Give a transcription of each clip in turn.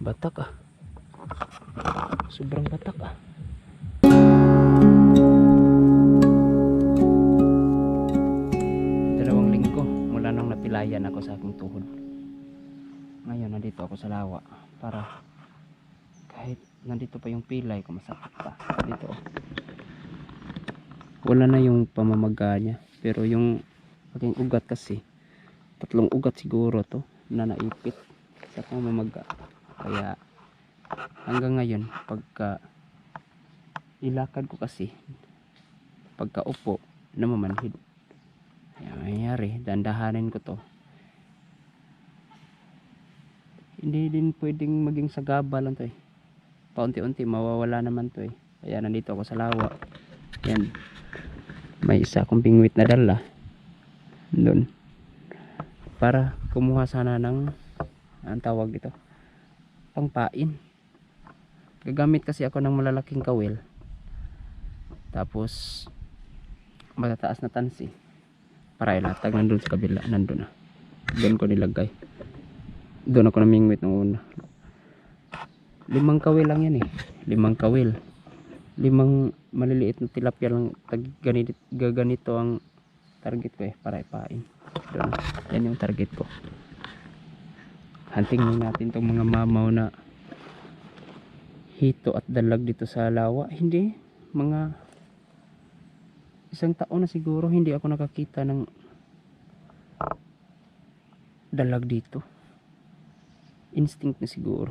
Batak ah. Sobrang batak ah. Dalawang linggo mula nang napilayan ako sa aking tuhod. Ngayon nandito ako sa lawa para kahit nandito pa yung pilay ko masakit pa. Dito oh. Wala na yung pamamaga niya, pero yung aking ugat kasi 3 ugat siguro to na naipit sa pamamaga. Kaya hanggang ngayon pagka ilakad ko kasi, pagka upo namamanhid. Kaya nangyayari, dandahanin ko to. Hindi din pwedeng maging sagaba lang to eh. Paunti-unti mawawala naman to eh. Kaya nandito ako sa lawa. Yan. May isa akong bingwit na dala doon. Para kumuha sana ng ang tawag dito, pangpain. Gagamit kasi ako ng malalaking kawil. Tapos matataas na tansi. Para ilatag nandun sa kabila, nandun na. Doon ko nilagay. Doon ako namingwit nung una. 5 kawil lang yan eh. 5 kawil. 5 maliliit na tilapia lang. Ganito ang target ko eh. Para ipain. Doon. Yan yung target ko. Hunting natin tong mga mamaw na hito at dalag dito sa lawa. Hindi. Mga 1 taon na siguro hindi ako nakakita ng dalag dito. Instinct na siguro.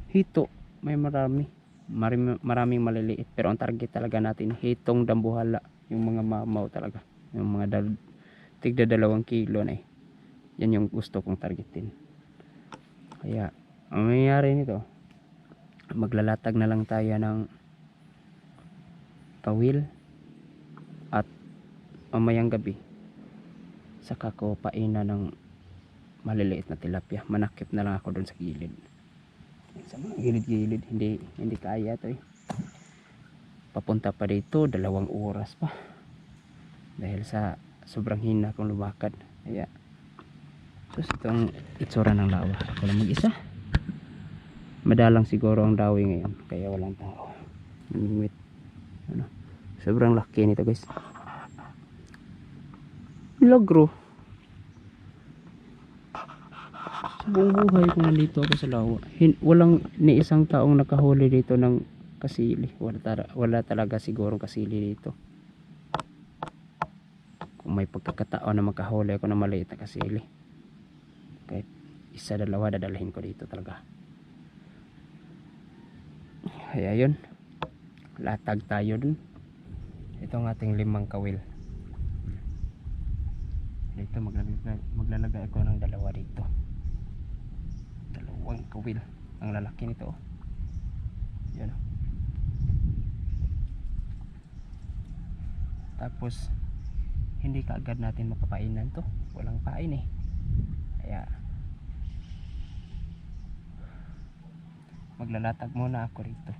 Hito may maraming maliliit, pero ang target talaga natin hitong dambuhala, yung mga mamaw talaga, yung mga tigda 2 kilo na eh. Yan yung gusto kong targetin. Kaya ang mangyayari nito, maglalatag na lang tayo ng kawil at mamayang gabi saka ko painan ng maliliit na tilapia. Manakip na lang ako doon sa gilid, sa mga gilid-gilid. Hindi kaya to eh. Papunta pa dito 2 oras pa dahil sa sobrang hina kong lumakad. Kaya so itong itsura ng lawa, ako lang mag-isa. Madalang siguro ang dawi ngayon kaya walang tao. Wait. Ano? Sobrang laki nito guys. Milagro. Sa buong buhay kung nandito ako sa lawa, walang ni isang taong nakahuli dito ng kasili. Wala talaga sigurong kasili dito. Kung may pagkakataon na makahuli ako ng maliit na kasili, kahit 1, 2 dadalhin ko dito talaga. Kaya yun, latag tayo dun. Ito ang ating 5 kawil. Dito maglalagay ako ng 2 dito. 2 kawil. Ang lalaki nito. Yan. Tapos hindi kaagad natin mapapainan to. Walang pain eh. Kaya maglalatag muna ako rito.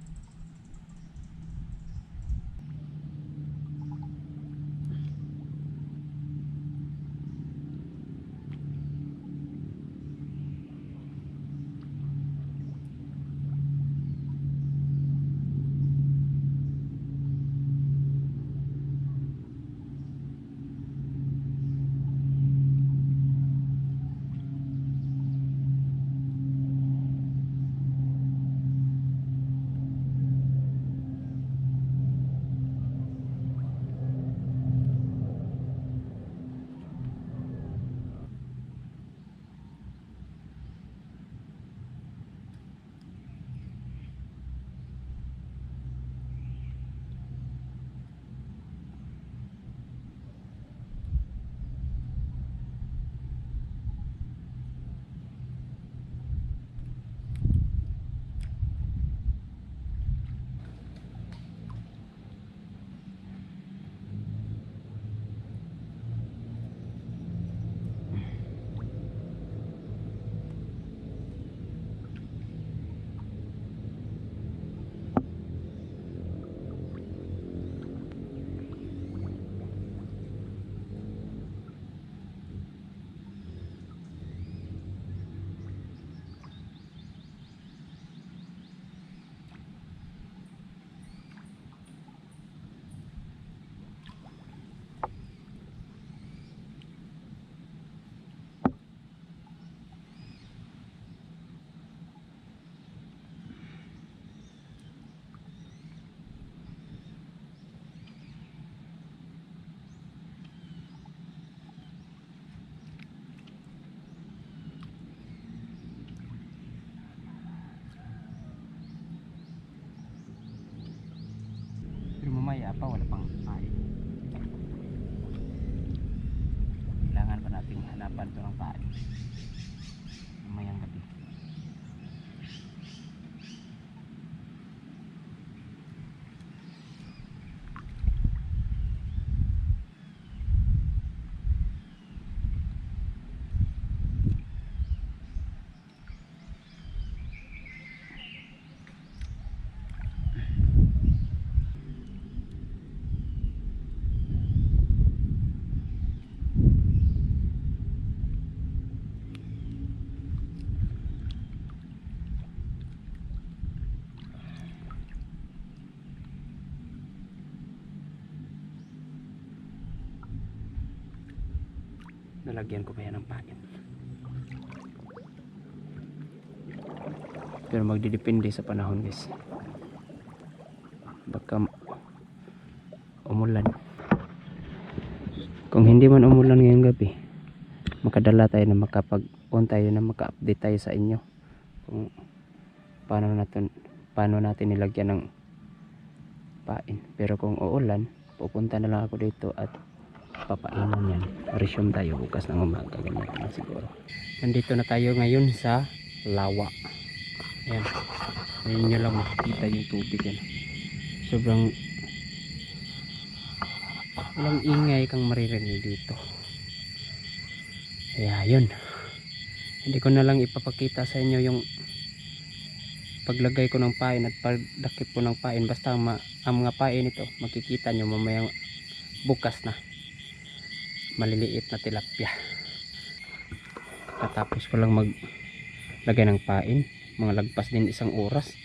pa, wala pang pain. Kailangan pa nating hanapan ito ng pain mamayang gabi. Nalagyan ko pa yan ng pain. Pero magdidepende sa panahon guys. Baka umulan. Kung hindi man umulan ngayong gabi, makadala tayo na makapag-on tayo na maka-update tayo sa inyo kung paano natin nilagyan ng pain. Pero kung uulan, pupunta na lang ako dito at papainan yan. Resume tayo bukas ng umaga, ganyan na siguro. Nandito na tayo ngayon sa lawa. Ayan, ayun nyo lang makikita yung tubig yan. Sobrang walang ingay kang maririnig dito. Kaya yun, hindi ko na lang ipapakita sa inyo yung paglagay ko ng pain at pagdakip ko ng pain. Basta ang mga pain ito makikita nyo mamayang bukas na maliliit na tilapia. Katapos ko lang maglagay ng pain, mga lagpas din 1 oras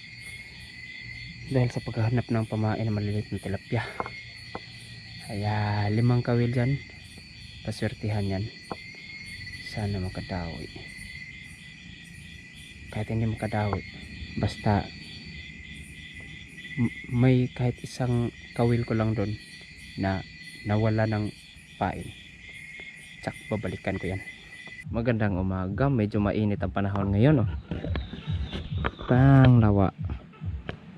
dahil sa paghahanap ng pamain na maliliit na tilapia. Kaya 5 kawil dyan, paswertihan yan. Sana makadawi. Kahit hindi makadawi, basta may kahit 1 kawil ko lang doon na nawala ng pain, tsak babalikan ko yan. Magandang umaga, medyo mainit ang panahon ngayon oh. Pang lawa.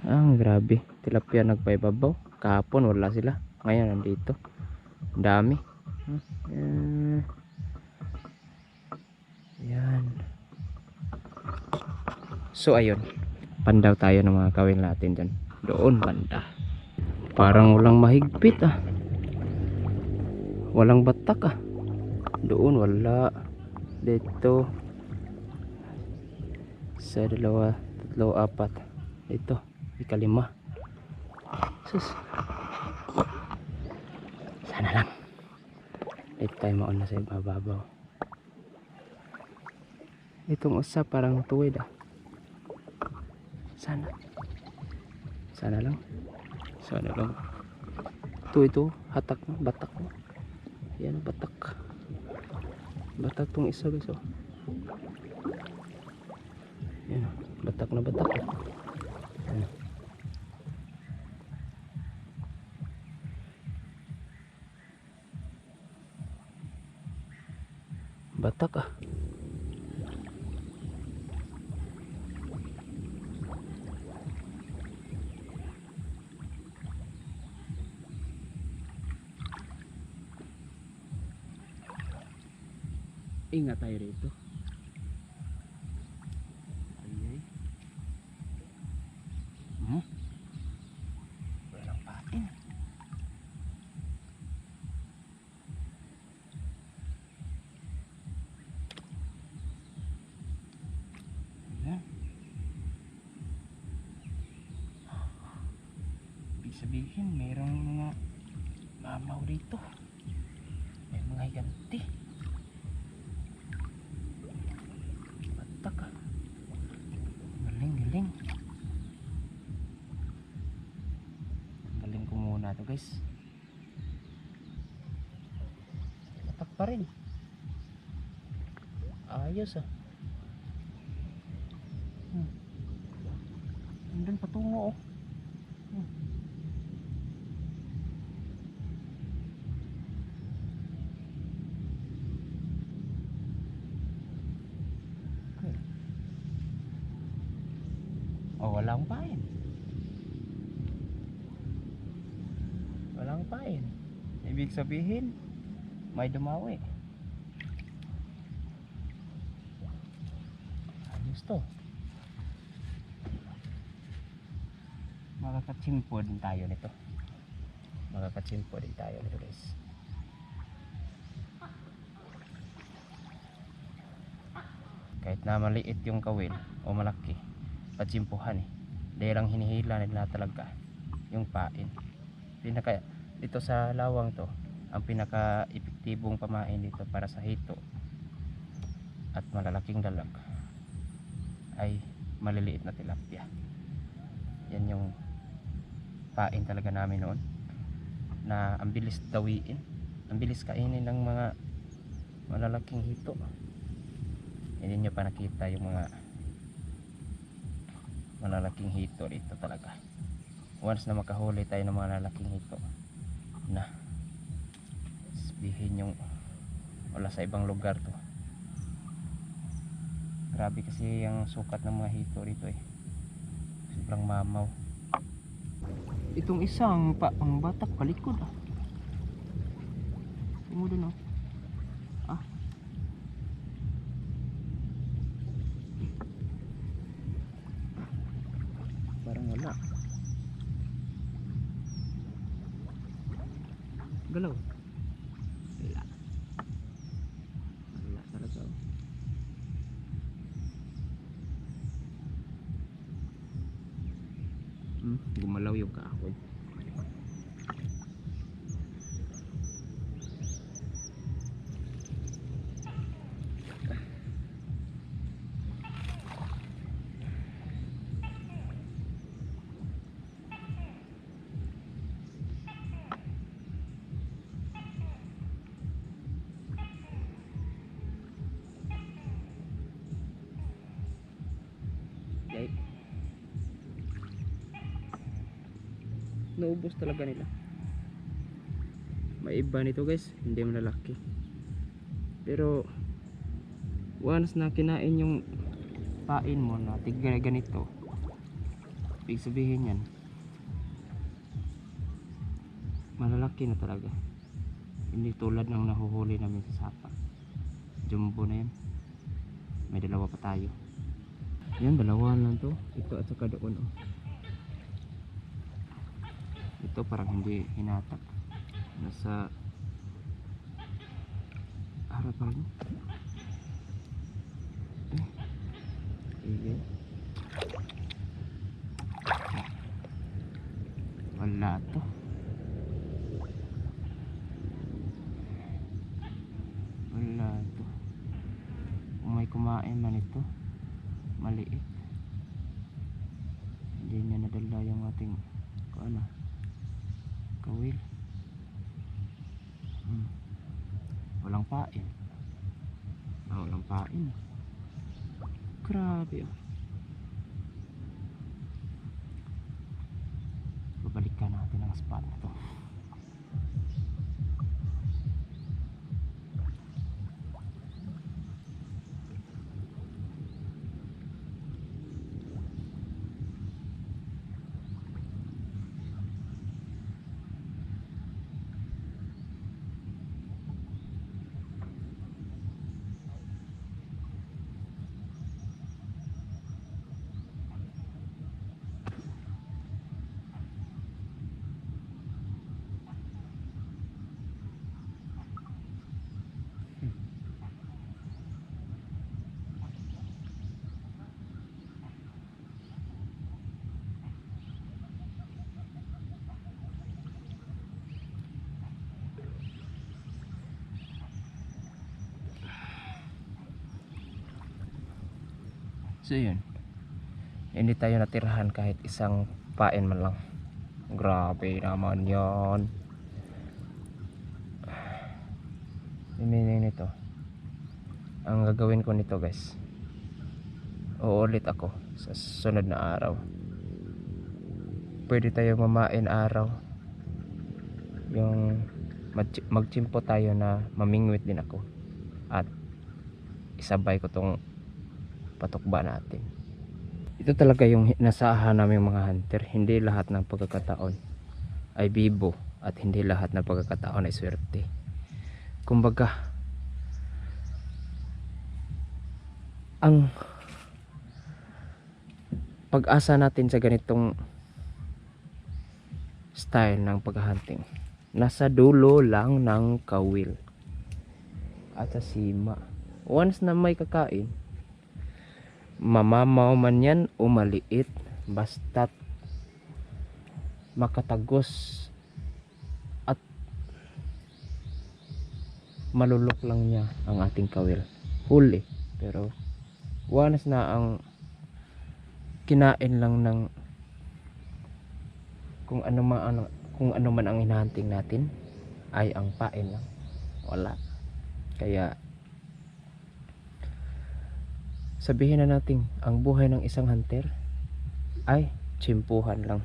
Ang grabe, tilapia nagpaibabaw. Kahapon wala sila, ngayon nandito. Dami. Yan. So ayun, pandaw tayo ng mga kawin natin dyan. Doon banda. Parang walang mahigpit ah. Walang batak ah. Doon wala. Dito sa 2, 3, 4. Dito ika-5. Sus. Sana lang dito tayo mauna sa ibabaw. Itong usa parang tuwid ah. Sana lang. Ito hatak mo, batak mo. Yan batak tong isa guys oh. Yan oh, batak na batak oh. Yan. Batak ah. Ingat tayo rito. Ayay. Walang pain. Ayan. Ibig sabihin mayroong mga mamaw dito. May mga higanti. Galing ko muna to guys. Tatak pa rin. Ayos ah. Nandun patungo oh. Oh, wala akong pain. yung pain. Ibig sabihin may dumawi. Ayos to. Makakatsimpo din tayo nito. Makakatsimpo din tayo nito guys. Kahit na maliit yung kawil o malaki, patsimpuhan eh. Dahil lang hinihila nila talaga yung pain. Dito sa lawang to, ang pinaka epektibong pamain dito para sa hito at malalaking dalag ay maliliit na tilapia. Yan yung pain talaga namin noon, na ang bilis dawiin, ang bilis kainin ng mga malalaking hito. Hindi nyo pa nakita yung mga malalaking hito dito talaga. Once na makahuli tayo ng mga malalaking hito na sabihin yung wala sa ibang lugar to. Grabe kasi yung sukat ng mga hito rito eh. Sobrang mamaw. Itong isang ang batak palikod ah. Tingnan mo dun oh. Ah. Parang wala. Galaw. Wala. Wala talaga oh. Gumalaw yung kahoy. Okay. Naubos talaga nila. May iba nito guys, hindi malalaki. Pero once na kinain yung pain mo na tigre ganito, ibig sabihin yan malalaki na talaga. Hindi tulad ng nahuhuli namin sa sapa. Jumbo na yan. May dalawa pa tayo. Yan, dalawa lang to. Ito at saka doon oh. Ito parang hindi hinatak. Nasa harapan. Okay. Wala to. Wala to. Kung may kumain man ito, maliit. Hindi niya nadala yung ating kawil. Walang pain. Walang pain. Grabe oh. Babalikan natin ang spot na to. So yun, hindi tayo natirahan kahit isang pain man lang. Grabe naman yan. Meaning nito, ang gagawin ko nito guys, uulit ako sa sunod na araw. Pwede tayo mamain araw, yung magtsimpo tayo na mamingwit din ako, at isabay ko tong patukba natin. Ito talaga yung nasahan namin mga hunter. Hindi lahat ng pagkakataon ay bibo at hindi lahat ng pagkakataon ay swerte. Kumbaga, ang pag-asa natin sa ganitong style ng paghahunting nasa dulo lang ng kawil at sa sima. Once na may kakain, mamamaw man yan o maliit, basta't makatagos at malulok lang niya ang ating kawil, huli. Pero once na ang kinain lang ng kung ano man ang hinahunting natin ay ang pain lang, wala. Kaya sabihin na natin ang buhay ng isang hunter ay tsimpuhan lang.